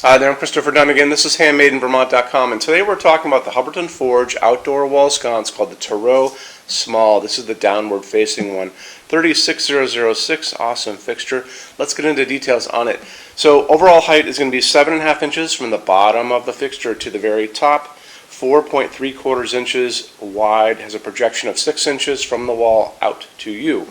Hi there, I'm Christopher Dunn again. This is HandmadeInVermont.com, and today we're talking about the Hubbardton Forge outdoor wall sconce called the Tourou Small. This is the downward facing one. 36006, awesome fixture. Let's get into details on it. So overall height is going to be 7.5 inches from the bottom of the fixture to the very top. 4.75 inches wide, has a projection of 6 inches from the wall out to you.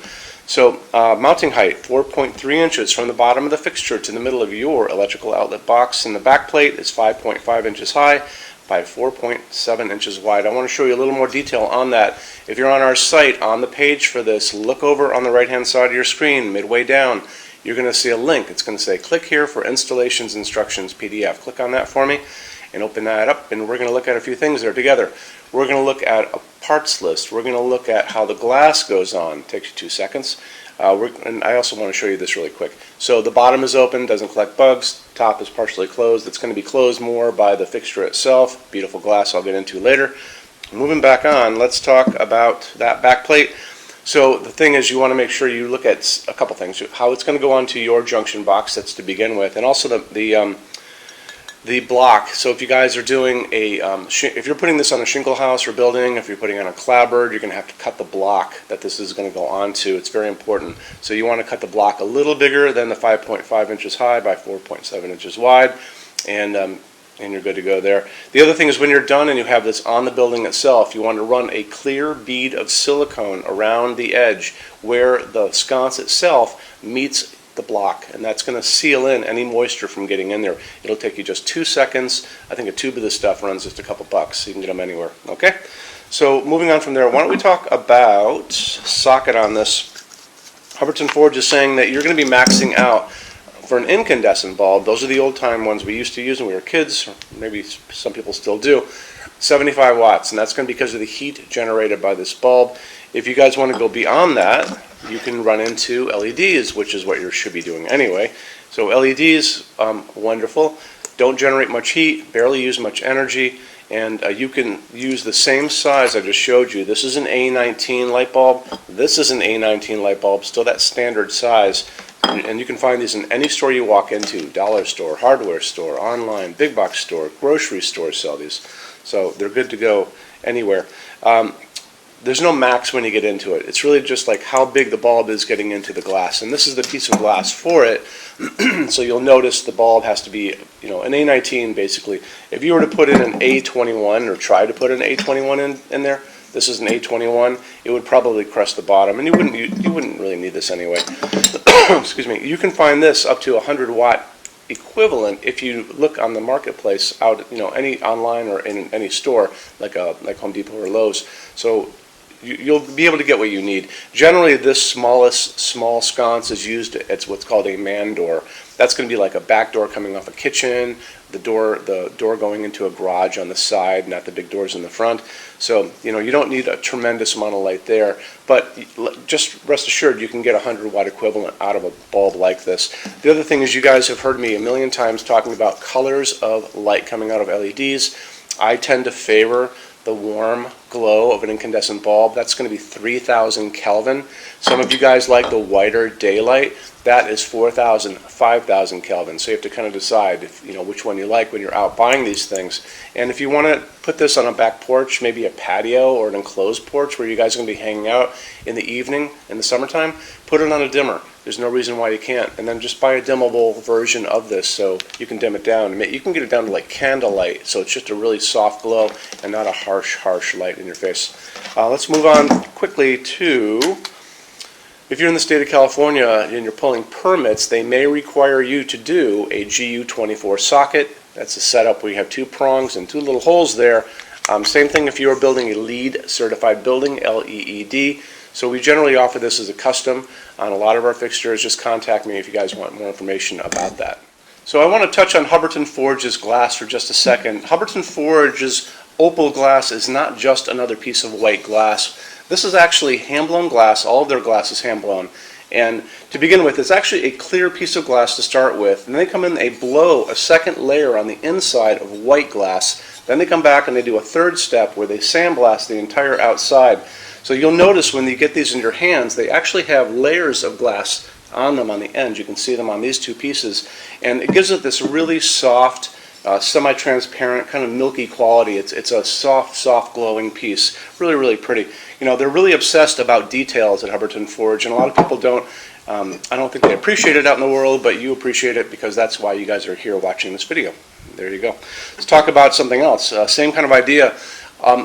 So mounting height, 4.3 inches from the bottom of the fixture to the middle of your electrical outlet box, and the back plate is 5.5 inches high by 4.7 inches wide. I want to show you a little more detail on that. If you're on our site, on the page for this, look over on the right hand side of your screen, midway down, you're going to see a link. It's going to say click here for installations instructions PDF. Click on that for me and open that up, and we're going to look at a few things there together. We're going to look at a parts list. We're going to look at how the glass goes on. It takes you 2 seconds. And I also want to show you this really quick. So the bottom is open, doesn't collect bugs. Top is partially closed. It's going to be closed more by the fixture itself. Beautiful glass I'll get into later. Moving back on, let's talk about that back plate. So the thing is, you want to make sure you look at a couple things. How it's going to go onto your junction box, that's to begin with, and also the block. So if you guys are doing if you're putting this on a shingle house or building, if you're putting on a clapboard, you're going to have to cut the block that this is going to go onto. It's very important. So you want to cut the block a little bigger than the 5.5 inches high by 4.7 inches wide, and you're good to go there. The other thing is, when you're done and you have this on the building itself, you want to run a clear bead of silicone around the edge where the sconce itself meets the block, and that's going to seal in any moisture from getting in there. It'll take you just 2 seconds. I think a tube of this stuff runs just a couple bucks. You can get them anywhere. Okay, so moving on from there, why don't we talk about socket on this. Hubbardton Forge is saying that you're going to be maxing out for an incandescent bulb. Those are the old time ones we used to use when we were kids, or maybe some people still do. 75 watts, and that's going to be because of the heat generated by this bulb. If you guys want to go beyond that, you can run into LEDs, which is what you should be doing anyway. So LEDs, wonderful, don't generate much heat, barely use much energy, and you can use the same size I just showed you. This is an A19 light bulb, this is an A19 light bulb, still that standard size, and you can find these in any store you walk into. Dollar store, hardware store, online, big box store, grocery stores sell these. So they're good to go anywhere. There's no max when you get into it. It's really just like how big the bulb is getting into the glass, and this is the piece of glass for it. So you'll notice the bulb has to be, an A19 basically. If you were to put in an A21 or try to put an A21 in there, this is an A21, it would probably crust the bottom, and you wouldn't really need this anyway. Excuse me. You can find this up to 100 watt equivalent if you look on the marketplace out, any online or in any store like Home Depot or Lowe's. So you'll be able to get what you need. Generally, this small sconce is used. It's what's called a man door. That's going to be like a back door coming off a kitchen, the door going into a garage on the side, not the big doors in the front. So you don't need a tremendous amount of light there, but just rest assured you can get a 100 watt equivalent out of a bulb like this. The other thing is, you guys have heard me a million times talking about colors of light coming out of LEDs. I tend to favor the warm glow of an incandescent bulb. That's going to be 3,000 Kelvin. Some of you guys like the whiter daylight. That is 4,000, 5,000 Kelvin. So you have to kind of decide which one you like when you're out buying these things. And if you want to put this on a back porch, maybe a patio or an enclosed porch where you guys are going to be hanging out in the evening in the summertime, put it on a dimmer. There's no reason why you can't. And then just buy a dimmable version of this so you can dim it down. You can get it down to like candlelight, so it's just a really soft glow and not a harsh light in your face. Let's move on quickly to, if you're in the state of California and you're pulling permits, they may require you to do a GU24 socket. That's a setup where you have 2 prongs and 2 little holes there. Same thing if you are building a LEED certified building, LEED. So we generally offer this as a custom on a lot of our fixtures. Just contact me if you guys want more information about that. So I want to touch on Hubbardton Forge's glass for just a second. Hubbardton Forge's opal glass is not just another piece of white glass. This is actually hand-blown glass. All of their glass is hand-blown. And to begin with, it's actually a clear piece of glass to start with. And then they come in, they blow a second layer on the inside of white glass. Then they come back and they do a third step where they sandblast the entire outside. So you'll notice when you get these in your hands, they actually have layers of glass on them on the ends. You can see them on these two pieces, and it gives it this really soft, semi-transparent, kind of milky quality. It's a soft glowing piece. Really, really pretty. You know, they're really obsessed about details at Hubbardton Forge, and a lot of people don't. I don't think they appreciate it out in the world, but you appreciate it because that's why you guys are here watching this video. There you go. Let's talk about something else. Same kind of idea.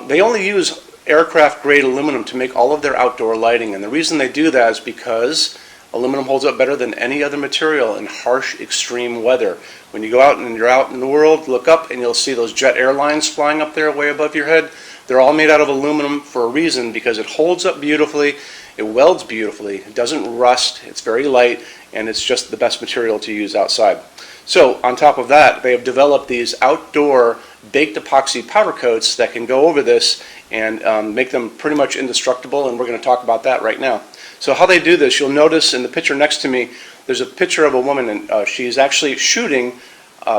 They only use aircraft-grade aluminum to make all of their outdoor lighting, and the reason they do that is because aluminum holds up better than any other material in harsh, extreme weather. When you go out and you're out in the world, look up and you'll see those jet airlines flying up there way above your head. They're all made out of aluminum for a reason, because it holds up beautifully, it welds beautifully, it doesn't rust, it's very light, and it's just the best material to use outside. So on top of that, they have developed these outdoor baked epoxy powder coats that can go over this and make them pretty much indestructible, and we're going to talk about that right now. So how they do this, you'll notice in the picture next to me, there's a picture of a woman, and she's actually shooting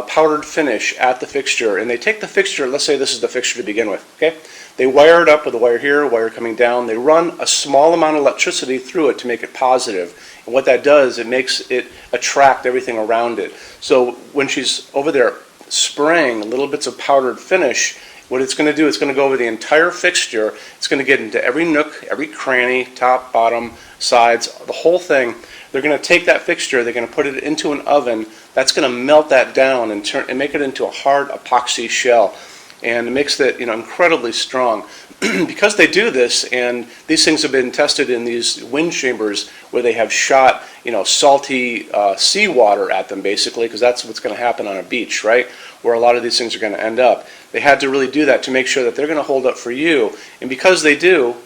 powdered finish at the fixture, and they take the fixture, let's say this is the fixture to begin with, okay? They wire it up with a wire here, a wire coming down. They run a small amount of electricity through it to make it positive. And what that does, it makes it attract everything around it. So when she's over there spraying little bits of powdered finish, what it's going to do, it's going to go over the entire fixture. It's going to get into every nook, every cranny, top, bottom, sides, the whole thing. They're going to take that fixture, they're going to put it into an oven. That's going to melt that down and make it into a hard epoxy shell. And it makes it, incredibly strong. Because they do this, and these things have been tested in these wind chambers where they have shot, salty seawater at them, basically, because that's what's going to happen on a beach, right? Where a lot of these things are going to end up. They had to really do that to make sure that they're going to hold up for you. And because they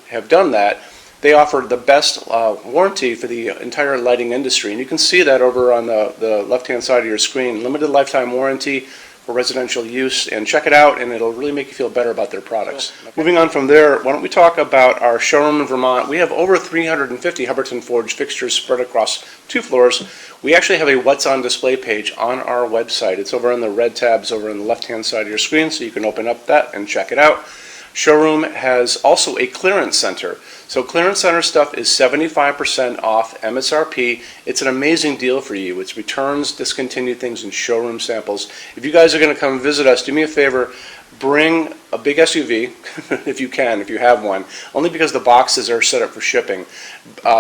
have done that, they offer the best warranty for the entire lighting industry. And you can see that over on the left-hand side of your screen. Limited lifetime warranty for residential use, and check it out, and it'll really make you feel better about their products. Okay. Moving on from there, why don't we talk about our showroom in Vermont. We have over 350 Hubbardton Forge fixtures spread across 2 floors. We actually have a What's on Display page on our website. It's over on the red tabs over on the left-hand side of your screen, so you can open up that and check it out. Showroom has also a clearance center. So clearance center stuff is 75% off MSRP. It's an amazing deal for you. It's returns, discontinued things, and showroom samples. If you guys are going to come visit us, do me a favor, bring a big SUV, if you can, if you have one, only because the boxes are set up for shipping.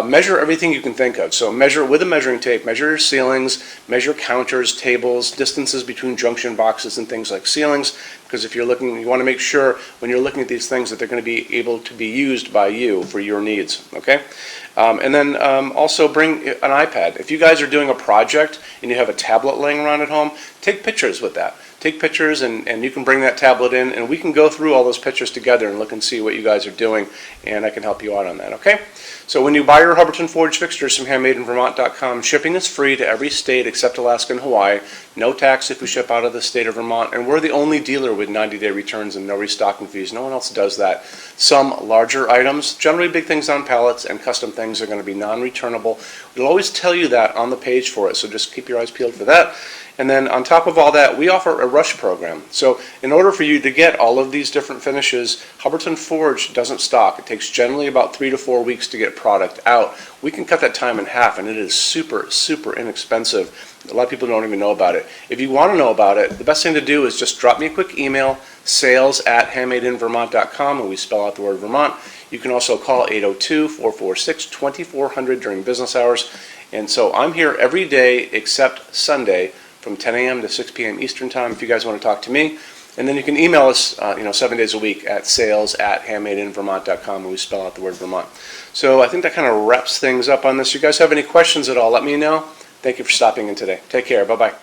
Measure everything you can think of. So measure with a measuring tape, measure your ceilings, measure counters, tables, distances between junction boxes and things like ceilings, because if you're looking, you want to make sure when you're looking at these things that they're going to be able to be used by you for your needs, okay? And then also bring an iPad. If you guys are doing a project and you have a tablet laying around at home, take pictures with that. Take pictures, and you can bring that tablet in, and we can go through all those pictures together and look and see what you guys are doing, and I can help you out on that, okay? So when you buy your Hubbardton Forge fixtures from HandmadeInVermont.com, shipping is free to every state except Alaska and Hawaii. No tax if we ship out of the state of Vermont, and we're the only dealer with 90-day returns and no restocking fees. No one else does that. Some larger items, generally big things on pallets and custom things, are going to be non-returnable. We'll always tell you that on the page for it, so just keep your eyes peeled for that. And then on top of all that, we offer a rush program. So in order for you to get all of these different finishes, Hubbardton Forge doesn't stock. It takes generally about 3 to 4 weeks to get product out. We can cut that time in half, and it is super, super inexpensive. A lot of people don't even know about it. If you want to know about it, the best thing to do is just drop me a quick email, sales@HandmadeInVermont.com, and we spell out the word Vermont. You can also call 802-446-2400 during business hours. And so I'm here every day except Sunday, from 10 a.m. to 6 p.m. Eastern Time if you guys want to talk to me. And then you can email us 7 days a week at sales@HandmadeInVermont.com, and we spell out the word Vermont. So I think that kind of wraps things up on this. You guys have any questions at all, let me know. Thank you for stopping in today. Take care. Bye-bye.